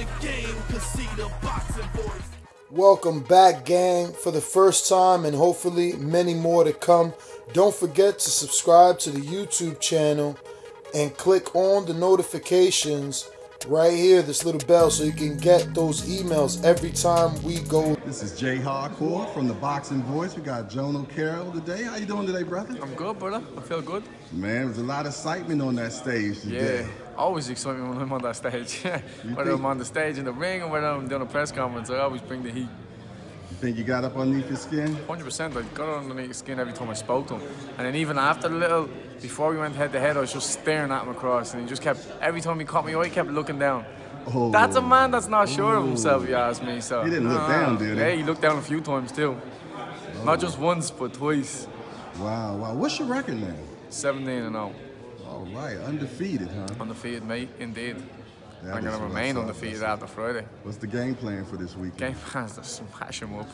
the game, cause see the boxing voice. Welcome back, gang, for the first time and hopefully many more to come. Don't forget to subscribe to the YouTube channel and click on the notifications right here, this little bell, so you can get those emails every time we go. This is Jay Hardcore from the Boxing Voice. We got Jono Carroll today. How you doing today, brother? I'm good, brother. I feel good. Man, there's a lot of excitement on that stage today. Yeah, always excitement when I'm on that stage. Whether I'm on the stage in the ring or whether I'm doing a press conference, I always bring the heat. You think you got up underneath your skin? 100%. I got underneath his skin every time I spoke to him. And then even after the little, before we went head to head, I was just staring at him across, and he just kept, every time he caught me, he kept looking down. Oh. That's a man that's not sure of himself, you ask me. So he didn't look down, did he? Yeah, he looked down a few times too. Oh. Not just once, but twice. Wow, wow. What's your record now? 17-0. All right, undefeated, huh? Undefeated, mate, indeed. That I'm going to remain undefeated after Friday. What's the game plan for this weekend? Game plan is to smash him up.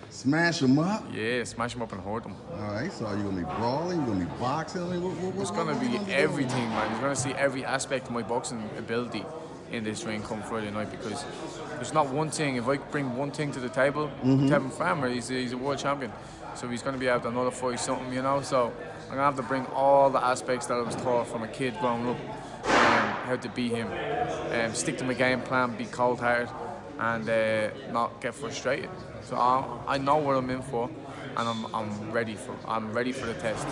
Smash him up? Yeah, smash him up and hurt him. All right, so are you going to be brawling? You going to be boxing? I mean, it's going to be everything, man. He's going to see every aspect of my boxing ability in this ring come Friday night, because there's not one thing. If I bring one thing to the table, Kevin Farmer, he's a world champion. So he's going to be able to nullify something, you know? So I'm going to have to bring all the aspects that I was taught from a kid growing up, how to beat him, stick to my game plan, be cold-hearted, and not get frustrated. So I know what I'm in for, and I'm ready for the test.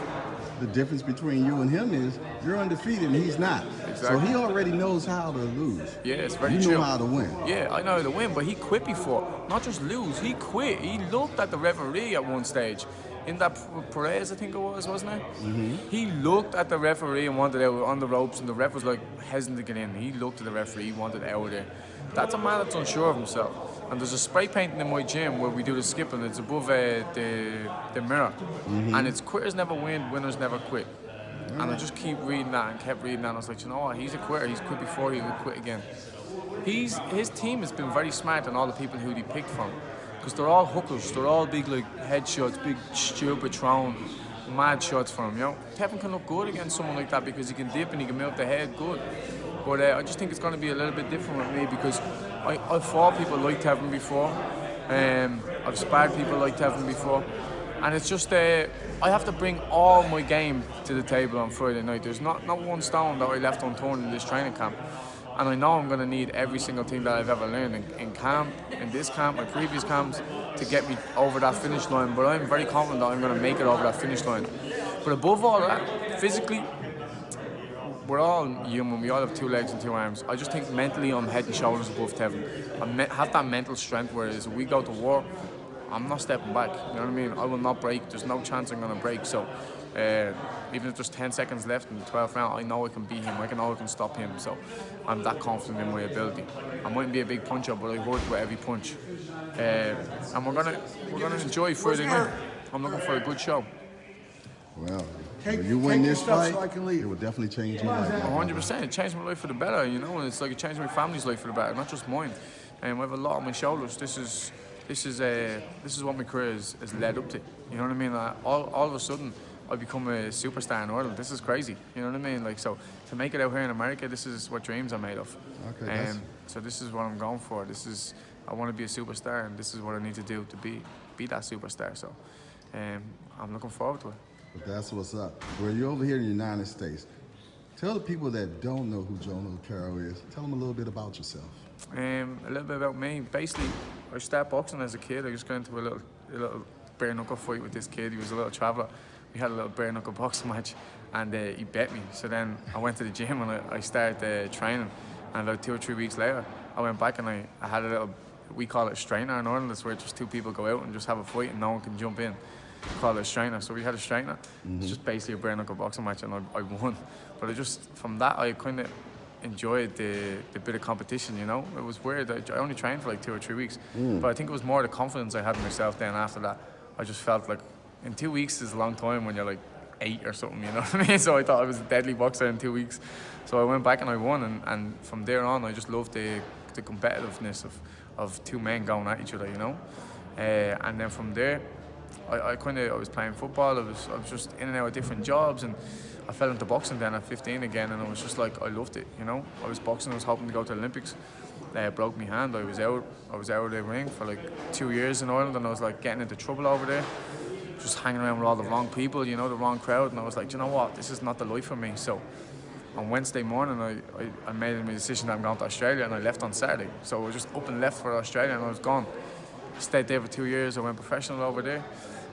The difference between you and him is you're undefeated and he's not. Exactly. So he already knows how to lose. Yeah, it's very true. You know how to win. Yeah, I know how to win, but he quit before. Not just lose, he quit. He looked at the referee at one stage. In that Perez, I think it was, wasn't it? He looked at the referee and wanted out on the ropes, and the ref was like hesitant to get in. He looked at the referee, he wanted out of there. That's a man that's unsure of himself. And there's a spray painting in my gym where we do the skipping. It's above the mirror. And it's quitters never win, winners never quit. And I just keep reading that and kept reading that. And I was like, you know what? He's a quitter. He's quit before, he would quit again. His team has been very smart on all the people who he picked from. Because they're all hookers. They're all big like headshots, big stupid thrown, mad shots for him, you know? Kevin can look good against someone like that because he can dip and he can move the head good. But I just think it's going to be a little bit different with me, because I've fought people like Kevin before. I've sparred people like Kevin before. And it's just, I have to bring all my game to the table on Friday night. There's not one stone that I left unturned in this training camp. And I know I'm going to need every single thing that I've ever learned in camp, in this camp, my previous camps, to get me over that finish line. But I'm very confident that I'm going to make it over that finish line. But above all that, physically, we're all human. We all have 2 legs and 2 arms. I just think mentally I'm head and shoulders above Kevin. I have that mental strength, whereas if we go to war, I'm not stepping back. You know what I mean? I will not break. There's no chance I'm going to break. So even if there's 10 seconds left in the 12th round, I know I can beat him. I know I can stop him. So I'm that confident in my ability. I mightn't be a big puncher, but I work with every punch. And we're gonna enjoy Friday night. I'm looking for a good show. Well, if you win this fight, it will definitely change your life. 100%. It changed my life for the better, you know. And it's like it changed my family's life for the better, not just mine. And I have a lot on my shoulders. This is what my career has led up to. You know what I mean? All of a sudden, I become a superstar in Ireland. This is crazy. You know what I mean? Like, so to make it out here in America, this is what dreams are made of. Okay. So this is what I'm going for. I want to be a superstar, and this is what I need to do to be that superstar. So I'm looking forward to it. But that's what's up. Well, you're over here in the United States. Tell the people that don't know who Jono Carroll is, tell them a little bit about yourself. A little bit about me. Basically, I started boxing as a kid. I just got into a little bare knuckle fight with this kid. He was a little traveller. We had a little bare knuckle boxing match, and he bet me. So then I went to the gym and I started training. And about 2 or 3 weeks later, I went back and I had a little, we call it a strainer in Ireland. It's where just 2 people go out and just have a fight and no one can jump in. We call it a strainer. So we had a strainer. It's just basically a bare knuckle boxing match, and I won. But from that, I kind of enjoyed the bit of competition, you know. It was weird. I only trained for like 2 or 3 weeks. But I think it was more the confidence I had in myself then after that. I just felt like, in 2 weeks is a long time when you're like 8 or something, you know what I mean? So I thought I was a deadly boxer in 2 weeks. So I went back and I won, and from there on, I just loved the competitiveness of 2 men going at each other, you know. And then from there, I was playing football. I was just in and out of different jobs, and I fell into boxing then at 15 again, and I was just like, I loved it, you know. I was boxing, I was hoping to go to the Olympics, broke my hand. I was out of the ring for like 2 years in Ireland, and I was like getting into trouble over there, just hanging around with all the wrong people, you know, the wrong crowd. And I was like, you know what, this is not the life for me. So on Wednesday morning, I made my decision that I'm going to Australia, and I left on Saturday. So I was just up and left for Australia, and I was gone. Stayed there for 2 years. I went professional over there.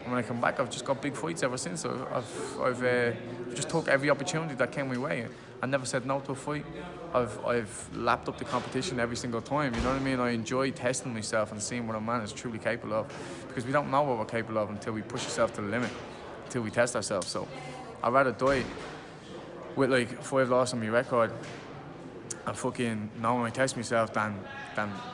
And when I come back, I've just got big fights ever since. So I've just took every opportunity that came my way. I never said no to a fight. I've lapped up the competition every single time. You know what I mean? I enjoy testing myself and seeing what a man is truly capable of, because we don't know what we're capable of until we push ourselves to the limit, until we test ourselves. So I'd rather die with like 5 losses on my record and fucking knowing I test myself than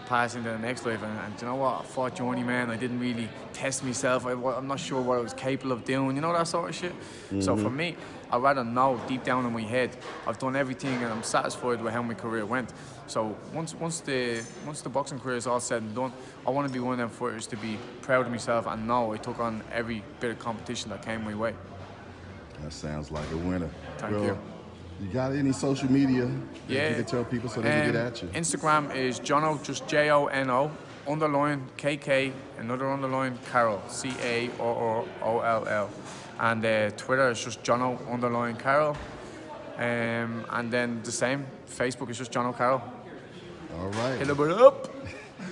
pass into the next life. And you know what? I fought Johnny, man. I didn't really test myself. I'm not sure what I was capable of doing. You know, that sort of shit. So for me, I'd rather know deep down in my head I've done everything and I'm satisfied with how my career went. So once the boxing career is all said and done, I want to be one of them fighters to be proud of myself and know I took on every bit of competition that came my way. That sounds like a winner. Thank you. You got any social media yeah. you can tell people so they can get at you? Instagram is Jono, just Jono, _, KK, another _ Carroll, CARROLL. And Twitter is just Jono _ Carroll. And then the same, Facebook is just Jono Carroll. All right. Hit it up.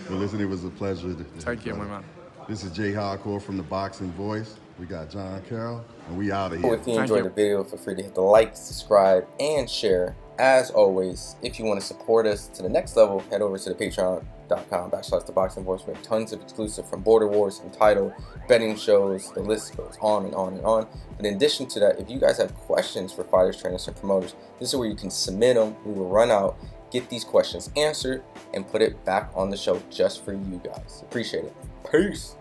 Well, listen, it was a pleasure. Thank you, my man. This is Jay Hardcore from The Boxing Voice. We got Jono Carroll, and we out of here. If you enjoyed the video, feel free to hit the like, subscribe, and share. As always, if you want to support us to the next level, head over to the patreon.com/ThaBoxingVoice. We have tons of exclusive from Border Wars, from title, betting shows, the list goes on and on and on. But in addition to that, if you guys have questions for fighters, trainers, and promoters, this is where you can submit them. We will run out, get these questions answered, and put it back on the show just for you guys. Appreciate it. Peace.